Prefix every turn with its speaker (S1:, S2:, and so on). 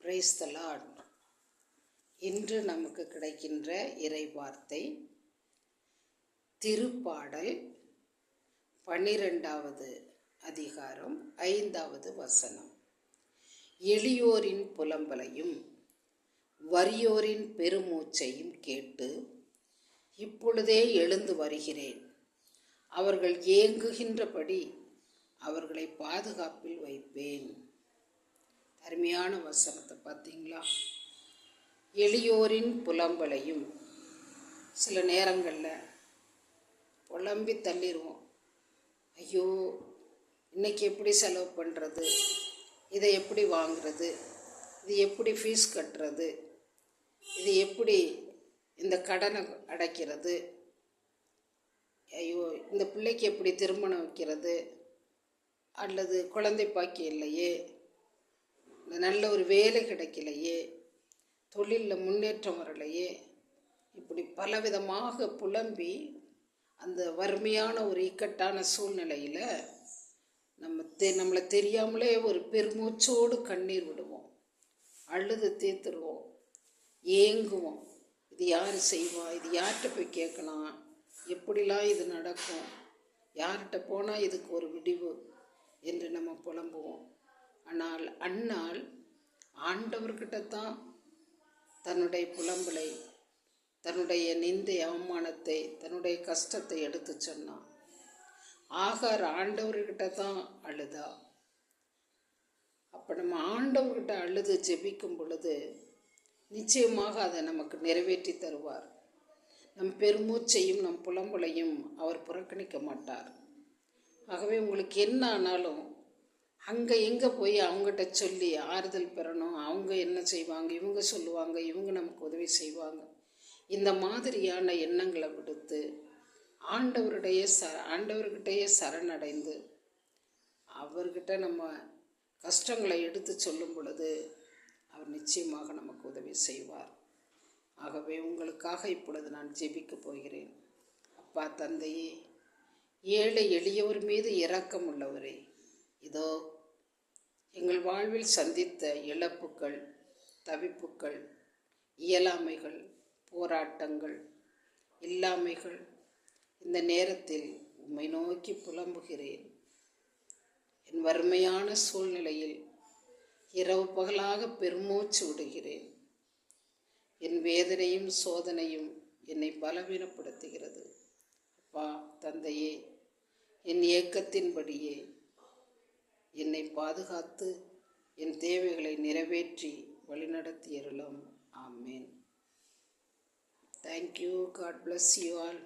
S1: Praise the Lord. இன்று நமக்கு கிடைக்கின்ற இறை வார்த்தை திருப்பாடல் 12வது அதிகாரம் 5வது வசனம். எளியோரின் புலம்பலையும் வறியோரின் பெருமூச்சையும் கேட்டு இப்பொழுதே எழுந்து வருகிறேன். அவர்கள் ஏங்குகின்றபடி அவர்களை பாதுகாப்பில் வைப்பேன். அருமையான வசனத்தை பார்த்தீங்களா? எளியோரின் புலம்பலையும், சில நேரங்களில் புலம்பி தள்ளிடுவோம். ஐயோ, இன்னைக்கு எப்படி செலவு பண்ணுறது, இதை எப்படி வாங்குறது, இது எப்படி ஃபீஸ் கட்டுறது, இது எப்படி இந்த கடனை அடைக்கிறது, ஐயோ இந்த பிள்ளைக்கு எப்படி திருமணம் வைக்கிறது, அல்லது குழந்தை பாக்கியம் இல்லையே, நல்ல ஒரு வேலை கிடைக்கலையே, தொழிலில் முன்னேற்றம் வரலையே, இப்படி பலவிதமாக புலம்பி அந்த வறுமையான ஒரு இக்கட்டான சூழ்நிலையில் நம்மளை தெரியாமலே ஒரு பெருமூச்சோடு கண்ணீர் விடுவோம், அழுது தீர்த்துருவோம், ஏங்குவோம். இது யார் செய்வா, இது யார்கிட்ட போய் கேட்கலாம், எப்படிலாம் இது நடக்கும், யார்கிட்ட போனால் இதுக்கு ஒரு விடிவு என்று நம்ம புலம்புவோம். ஆனால் அன்னாள் ஆண்டவர்கிட்ட தான் தன்னுடைய புலம்பலை, தன்னுடைய நிந்தை அவமானத்தை, தன்னுடைய கஷ்டத்தை எடுத்து சொன்னான். ஆகார் ஆண்டவர்கிட்ட தான் அழுதா. அப்போ நம்ம ஆண்டவர்கிட்ட அழுது ஜெபிக்கும் பொழுது நிச்சயமாக அதை நமக்கு நிறைவேற்றி தருவார். நம் பெருமூச்சையும் நம் புலம்பலையும் அவர் புறக்கணிக்க மாட்டார். ஆகவே உங்களுக்கு என்ன ஆனாலும் அங்கே எங்கே போய் அவங்ககிட்ட சொல்லி ஆறுதல் பெறணும், அவங்க என்ன செய்வாங்க, இவங்க சொல்லுவாங்க, இவங்க நமக்கு உதவி செய்வாங்க, இந்த மாதிரியான எண்ணங்களை விடுத்து ஆண்டவர்கிட்டயே சரணடைந்து அவர்கிட்ட நம்ம கஷ்டங்களை எடுத்து சொல்லும் பொழுது அவர் நிச்சயமாக நமக்கு உதவி செய்வார். ஆகவே உங்களுக்காக இப்பொழுது நான் ஜெபிக்க போகிறேன். அப்பா தந்தையே, ஏழை எளியவர் மீது இரக்கம் உள்ளவரே, இதோ எங்கள் வாழ்வில் சந்தித்த இழப்புக்கள், தவிப்புக்கள், இயலாமைகள், போராட்டங்கள், இல்லாமைகள், இந்த நேரத்தில் உம்மை நோக்கி புலம்புகிறேன். என் வறுமையான சூழ்நிலையில் இரவு பகலாக பெருமூச்சு விடுகிறேன். என் வேதனையும் சோதனையும் என்னை பலவீனப்படுத்துகிறது. அப்பா தந்தையே, என் ஏக்கத்தின்படியே என்னை பாதுகாத்து என் தேவைகளை நிறைவேற்றி வழிநடத்தியருளும். ஆமேன். Thank you. God bless you all.